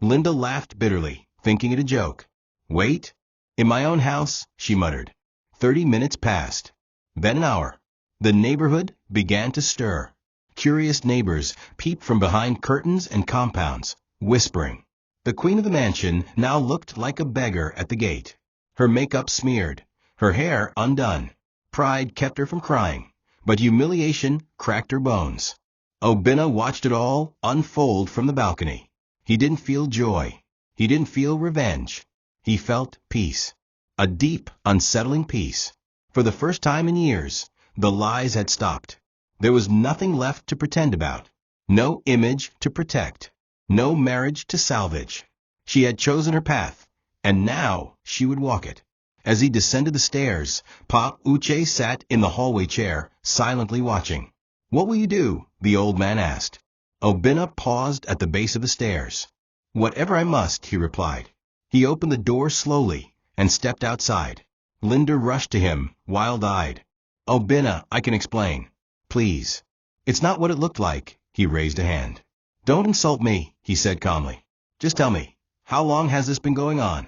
Linda laughed bitterly, thinking it a joke. "Wait? In my own house?" she muttered. 30 minutes passed. Then an hour. The neighborhood began to stir. Curious neighbors peeped from behind curtains and compounds, whispering. The queen of the mansion now looked like a beggar at the gate. Her makeup smeared, her hair undone. Pride kept her from crying, but humiliation cracked her bones. Oena watched it all unfold from the balcony. He didn't feel joy. He didn't feel revenge. He felt peace. A deep, unsettling peace. For the first time in years, the lies had stopped. There was nothing left to pretend about. No image to protect. No marriage to salvage. She had chosen her path, and now she would walk it. As he descended the stairs, Pa Uche sat in the hallway chair, silently watching. "What will you do?" the old man asked. Oena paused at the base of the stairs. "Whatever I must," he replied. He opened the door slowly and stepped outside. Linda rushed to him, wild-eyed. "Oena, I can explain. Please." "It's not what it looked like." He raised a hand. "Don't insult me," he said calmly. "Just tell me, how long has this been going on?"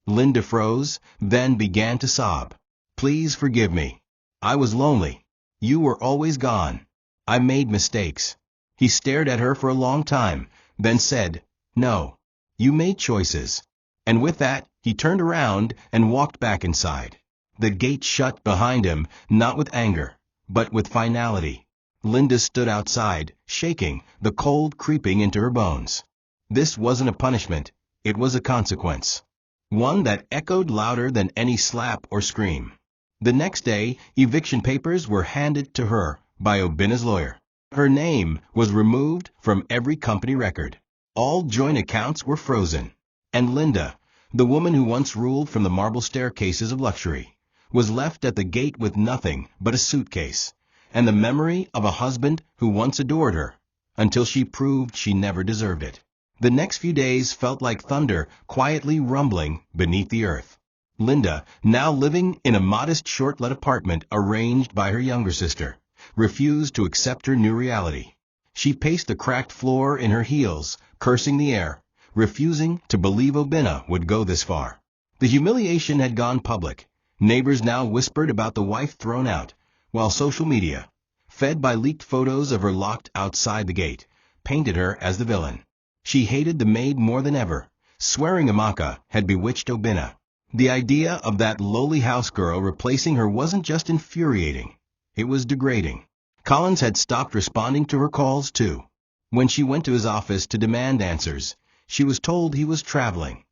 Linda froze, then began to sob. "Please forgive me. I was lonely. You were always gone. I made mistakes." He stared at her for a long time, then said, "No. You made choices." And with that, he turned around and walked back inside. The gate shut behind him, not with anger, but with finality. Linda stood outside, shaking, the cold creeping into her bones. This wasn't a punishment, it was a consequence. One that echoed louder than any slap or scream. The next day, eviction papers were handed to her by Obena's lawyer. Her name was removed from every company record. All joint accounts were frozen. And Linda, the woman who once ruled from the marble staircases of luxury, was left at the gate with nothing but a suitcase, and the memory of a husband who once adored her, until she proved she never deserved it. The next few days felt like thunder quietly rumbling beneath the earth. Linda, now living in a modest short-let apartment arranged by her younger sister, refused to accept her new reality. She paced the cracked floor in her heels, cursing the air, refusing to believe Oena would go this far. The humiliation had gone public. Neighbors now whispered about the wife thrown out, while social media, fed by leaked photos of her locked outside the gate, painted her as the villain. She hated the maid more than ever, swearing Amaka had bewitched Oena. The idea of that lowly house girl replacing her wasn't just infuriating, it was degrading. Collins had stopped responding to her calls, too. When she went to his office to demand answers, she was told he was traveling.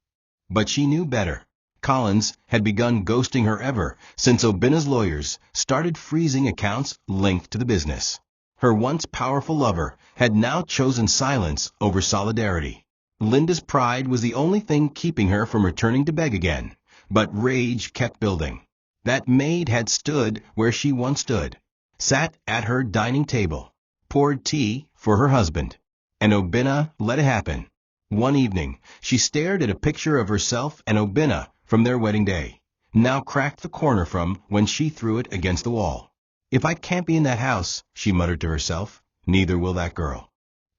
But she knew better. Collins had begun ghosting her ever since Obena's lawyers started freezing accounts linked to the business. Her once powerful lover had now chosen silence over solidarity. Linda's pride was the only thing keeping her from returning to beg again, but rage kept building. That maid had stood where she once stood, sat at her dining table, poured tea for her husband, and Oena let it happen. One evening, she stared at a picture of herself and Oena from their wedding day, now cracked the corner from when she threw it against the wall. "If I can't be in that house," she muttered to herself, "neither will that girl."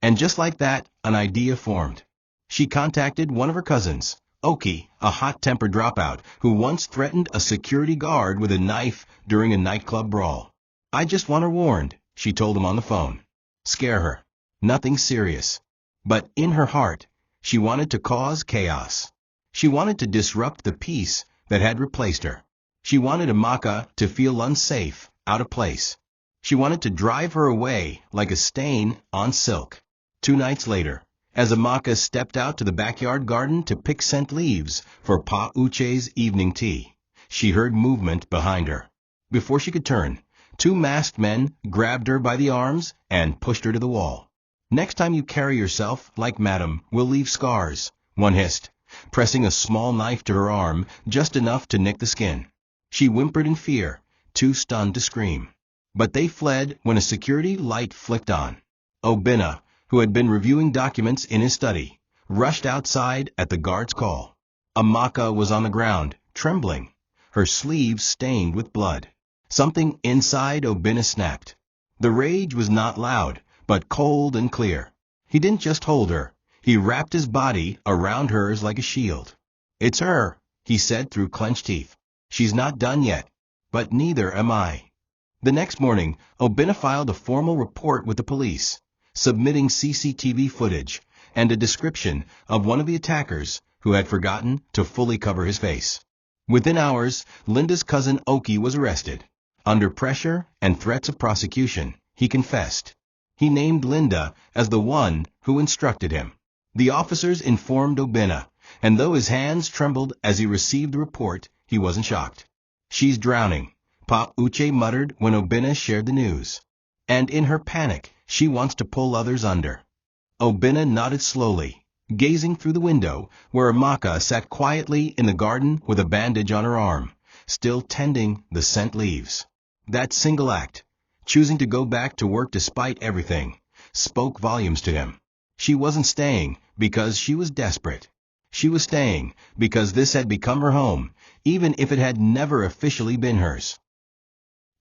And just like that, an idea formed. She contacted one of her cousins, Oki, a hot-tempered dropout who once threatened a security guard with a knife during a nightclub brawl. "I just want her warned," she told him on the phone. Scare her. Nothing serious. But in her heart, she wanted to cause chaos. She wanted to disrupt the peace that had replaced her. She wanted Amaka to feel unsafe, out of place. She wanted to drive her away like a stain on silk. 2 nights later, as Amaka stepped out to the backyard garden to pick scent leaves for Pa Uche's evening tea, she heard movement behind her. Before she could turn, 2 masked men grabbed her by the arms and pushed her to the wall. "Next time you carry yourself like Madam, we'll leave scars," one hissed, pressing a small knife to her arm, just enough to nick the skin. She whimpered in fear, too stunned to scream. But they fled when a security light flicked on. Oena, who had been reviewing documents in his study, rushed outside at the guard's call. Amaka was on the ground, trembling, her sleeves stained with blood. Something inside Oena snapped. The rage was not loud, but cold and clear. He didn't just hold her. He wrapped his body around hers like a shield. "It's her," he said through clenched teeth. "She's not done yet. But neither am I." The next morning, Oena filed a formal report with the police, submitting CCTV footage and a description of one of the attackers who had forgotten to fully cover his face. Within hours, Linda's cousin Oki was arrested. Under pressure and threats of prosecution, he confessed. He named Linda as the one who instructed him. The officers informed Oena, and though his hands trembled as he received the report, he wasn't shocked. "She's drowning," Pa Uche muttered when Oena shared the news. "And in her panic, she wants to pull others under." Oena nodded slowly, gazing through the window where Amaka sat quietly in the garden with a bandage on her arm, still tending the scent leaves. That single act, choosing to go back to work despite everything, spoke volumes to him. She wasn't staying because she was desperate. She was staying because this had become her home, even if it had never officially been hers.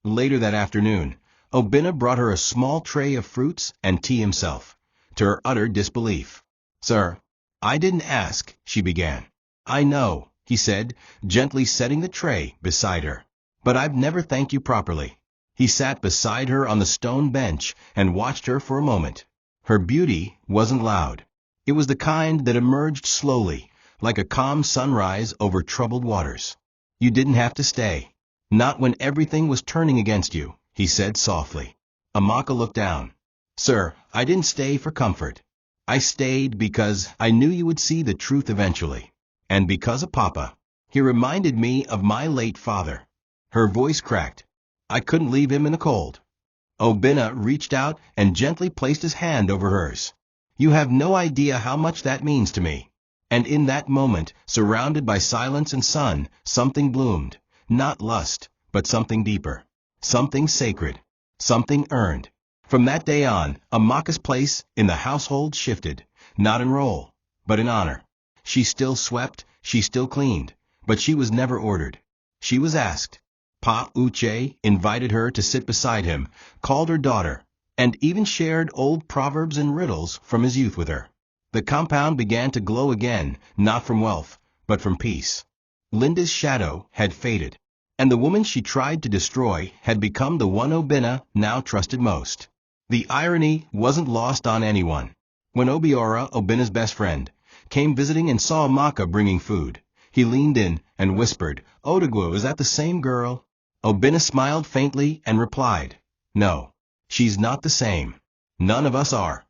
Later that afternoon, Oena brought her a small tray of fruits and tea himself, to her utter disbelief. "Sir, I didn't ask," she began. "I know," he said, gently setting the tray beside her. "But I've never thanked you properly." He sat beside her on the stone bench and watched her for a moment. Her beauty wasn't loud. It was the kind that emerged slowly, like a calm sunrise over troubled waters. "You didn't have to stay. Not when everything was turning against you," he said softly. Amaka looked down. "Sir, I didn't stay for comfort. I stayed because I knew you would see the truth eventually. And because of Papa. He reminded me of my late father." Her voice cracked. "I couldn't leave him in the cold." Oena reached out and gently placed his hand over hers. "You have no idea how much that means to me." And in that moment, surrounded by silence and sun, something bloomed. Not lust, but something deeper. Something sacred. Something earned. From that day on, Amaka's place in the household shifted, not in role, but in honor. She still swept, she still cleaned, but she was never ordered. She was asked. Pa Uche invited her to sit beside him, called her daughter, and even shared old proverbs and riddles from his youth with her. The compound began to glow again, not from wealth, but from peace. Linda's shadow had faded, and the woman she tried to destroy had become the one Oena now trusted most. The irony wasn't lost on anyone. When Obiora, Obena's best friend, came visiting and saw Amaka bringing food, he leaned in and whispered, "Odogwu, is that the same girl?" Oena smiled faintly and replied, "No, she's not the same. None of us are."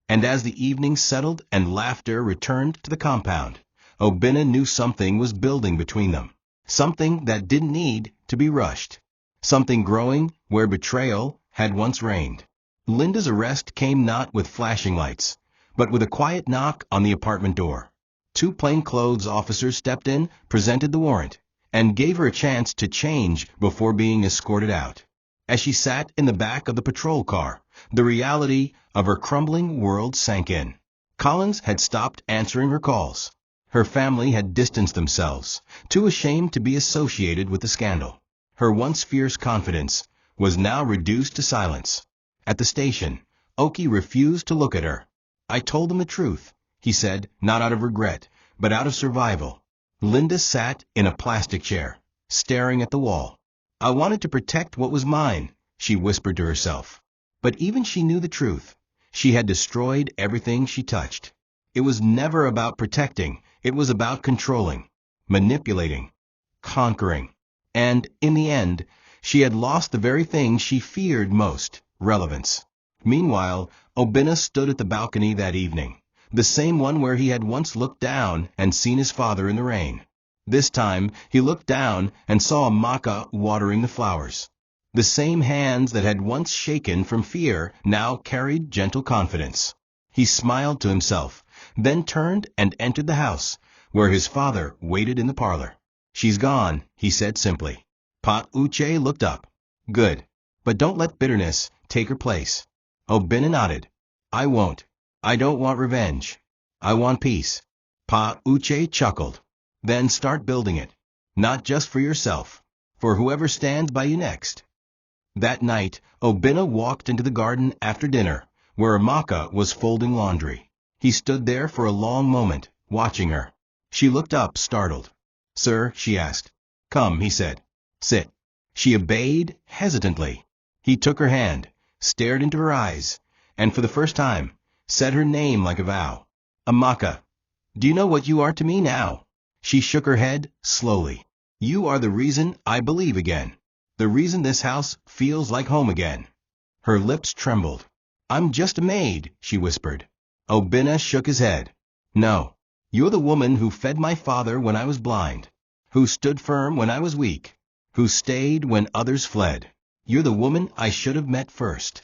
And as the evening settled and laughter returned to the compound, Oena knew something was building between them. Something that didn't need to be rushed. Something growing where betrayal had once reigned. Linda's arrest came not with flashing lights, but with a quiet knock on the apartment door. Two plainclothes officers stepped in, presented the warrant, and gave her a chance to change before being escorted out. As she sat in the back of the patrol car, the reality of her crumbling world sank in. Collins had stopped answering her calls. Her family had distanced themselves, too ashamed to be associated with the scandal. Her once fierce confidence was now reduced to silence. At the station, Oki refused to look at her. "I told them the truth," he said, not out of regret, but out of survival. Linda sat in a plastic chair, staring at the wall. "I wanted to protect what was mine," she whispered to herself. But even she knew the truth. She had destroyed everything she touched. It was never about protecting, it was about controlling, manipulating, conquering. And, in the end, she had lost the very thing she feared most, relevance. Meanwhile, Oena stood at the balcony that evening, the same one where he had once looked down and seen his father in the rain. This time, he looked down and saw Amaka watering the flowers. The same hands that had once shaken from fear now carried gentle confidence. He smiled to himself, then turned and entered the house, where his father waited in the parlor. "She's gone," he said simply. Pa Uche looked up. "Good. But don't let bitterness take her place." Oena nodded. "I won't. I don't want revenge. I want peace." Pa Uche chuckled. "Then start building it. Not just for yourself. For whoever stands by you next." That night, Oena walked into the garden after dinner, where Amaka was folding laundry. He stood there for a long moment, watching her. She looked up, startled. "Sir," she asked. "Come," he said. "Sit." She obeyed, hesitantly. He took her hand, stared into her eyes, and for the first time, said her name like a vow. "Amaka, do you know what you are to me now?" She shook her head, slowly. "You are the reason I believe again. The reason this house feels like home again." Her lips trembled. "I'm just a maid," she whispered. Oena shook his head. "No. You're the woman who fed my father when I was blind, who stood firm when I was weak, who stayed when others fled. You're the woman I should have met first."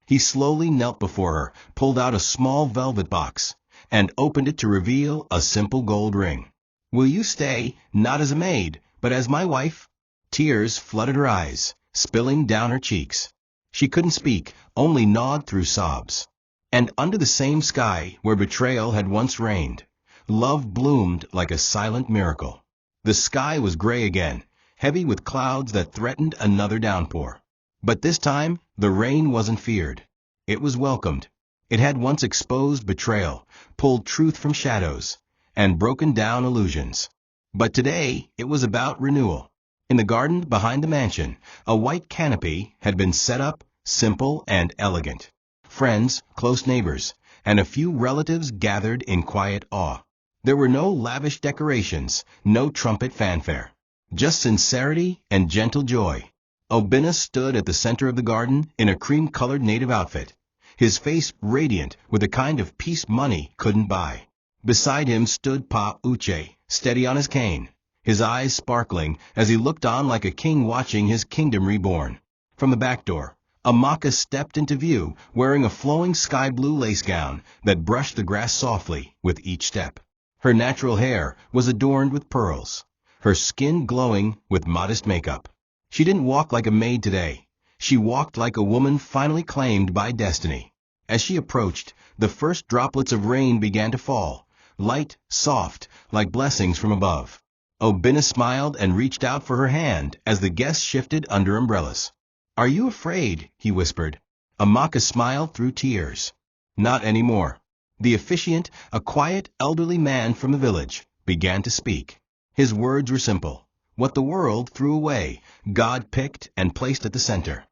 He slowly knelt before her, pulled out a small velvet box, and opened it to reveal a simple gold ring. "Will you stay, not as a maid, but as my wife?" Tears flooded her eyes, spilling down her cheeks. She couldn't speak, only gnawed through sobs. And under the same sky where betrayal had once reigned, love bloomed like a silent miracle. The sky was gray again, heavy with clouds that threatened another downpour. But this time, the rain wasn't feared. It was welcomed. It had once exposed betrayal, pulled truth from shadows, and broken down illusions. But today, it was about renewal. In the garden behind the mansion, a white canopy had been set up, simple and elegant. Friends, close neighbors, and a few relatives gathered in quiet awe. There were no lavish decorations, no trumpet fanfare. Just sincerity and gentle joy. Oena stood at the center of the garden in a cream-colored native outfit, his face radiant with the kind of peace money couldn't buy. Beside him stood Pa Uche, steady on his cane, his eyes sparkling as he looked on like a king watching his kingdom reborn. From the back door, Amaka stepped into view, wearing a flowing sky-blue lace gown that brushed the grass softly with each step. Her natural hair was adorned with pearls, her skin glowing with modest makeup. She didn't walk like a maid today. She walked like a woman finally claimed by destiny. As she approached, the first droplets of rain began to fall, light, soft, like blessings from above. Oena smiled and reached out for her hand as the guests shifted under umbrellas. "Are you afraid?" he whispered. Amaka smiled through tears. "Not anymore." The officiant, a quiet, elderly man from the village, began to speak. His words were simple. What the world threw away, God picked and placed at the center.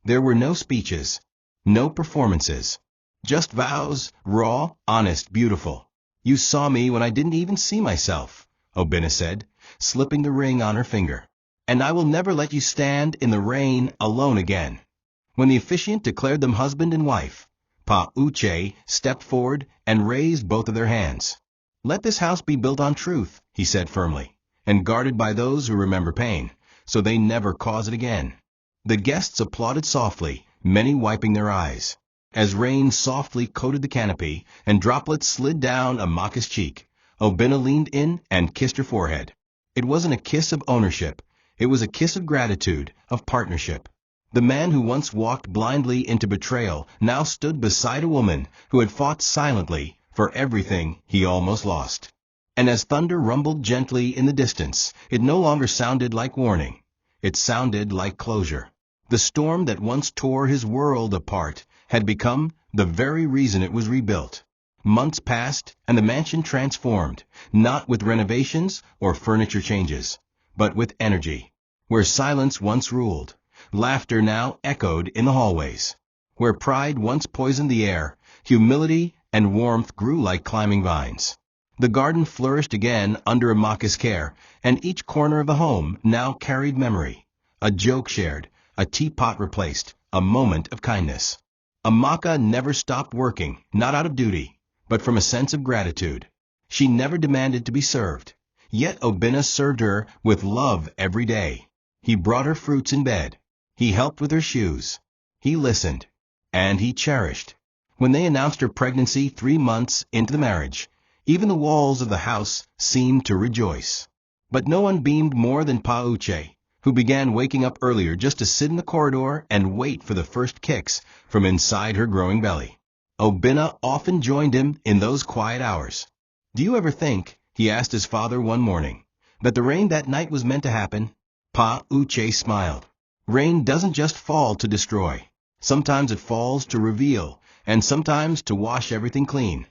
There were no speeches, no performances, just vows, raw, honest, beautiful. "You saw me when I didn't even see myself," Oena said, slipping the ring on her finger. "And I will never let you stand in the rain alone again." When the officiant declared them husband and wife, Pa Uche stepped forward and raised both of their hands. "Let this house be built on truth," he said firmly, "and guarded by those who remember pain, so they never cause it again." The guests applauded softly, many wiping their eyes. As rain softly coated the canopy and droplets slid down Amaka's cheek, Oena leaned in and kissed her forehead. It wasn't a kiss of ownership. It was a kiss of gratitude, of partnership. The man who once walked blindly into betrayal now stood beside a woman who had fought silently for everything he almost lost. And as thunder rumbled gently in the distance, it no longer sounded like warning. It sounded like closure. The storm that once tore his world apart had become the very reason it was rebuilt. Months passed, and the mansion transformed, not with renovations or furniture changes, but with energy. Where silence once ruled, laughter now echoed in the hallways. Where pride once poisoned the air, humility and warmth grew like climbing vines. The garden flourished again under Amaka's care, and each corner of the home now carried memory. A joke shared, a teapot replaced, a moment of kindness. Amaka never stopped working, not out of duty, but from a sense of gratitude. She never demanded to be served, yet Oena served her with love every day. He brought her fruits in bed. He helped with her shoes. He listened. And he cherished. When they announced her pregnancy 3 months into the marriage, even the walls of the house seemed to rejoice. But no one beamed more than Pa Uche, who began waking up earlier just to sit in the corridor and wait for the first kicks from inside her growing belly. Oena often joined him in those quiet hours. "Do you ever think," he asked his father one morning, "that the rain that night was meant to happen?" Pa Uche smiled. "Rain doesn't just fall to destroy. Sometimes it falls to reveal, and sometimes to wash everything clean."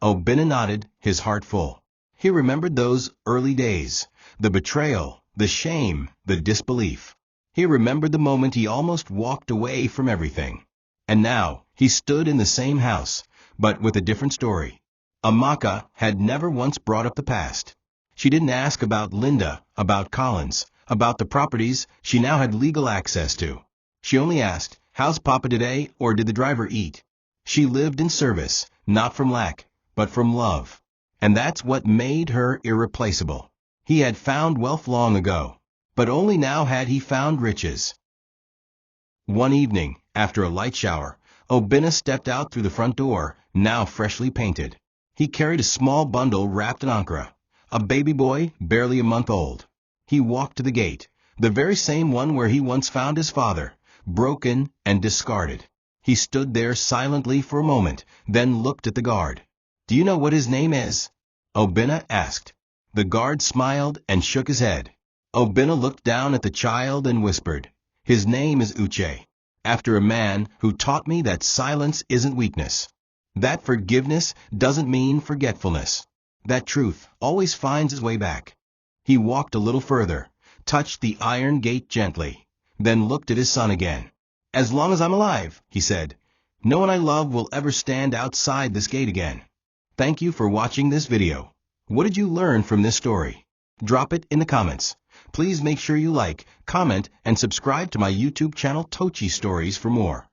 Oena nodded, his heart full. He remembered those early days, the betrayal, the shame, the disbelief. He remembered the moment he almost walked away from everything. And now, he stood in the same house, but with a different story. Amaka had never once brought up the past. She didn't ask about Linda, about Collins, about the properties she now had legal access to. She only asked, "How's Papa today, or did the driver eat?" She lived in service, not from lack, but from love. And that's what made her irreplaceable. He had found wealth long ago, but only now had he found riches. One evening, after a light shower, Oena stepped out through the front door, now freshly painted. He carried a small bundle wrapped in ankara, a baby boy barely a month old. He walked to the gate, the very same one where he once found his father, broken and discarded. He stood there silently for a moment, then looked at the guard. "Do you know what his name is?" Oena asked. The guard smiled and shook his head. Oena looked down at the child and whispered, "His name is Uche, after a man who taught me that silence isn't weakness, that forgiveness doesn't mean forgetfulness, that truth always finds its way back." He walked a little further, touched the iron gate gently, then looked at his son again. "As long as I'm alive," he said, "no one I love will ever stand outside this gate again." Thank you for watching this video. What did you learn from this story? Drop it in the comments. Please make sure you like, comment, and subscribe to my YouTube channel TOCHI Stories for more.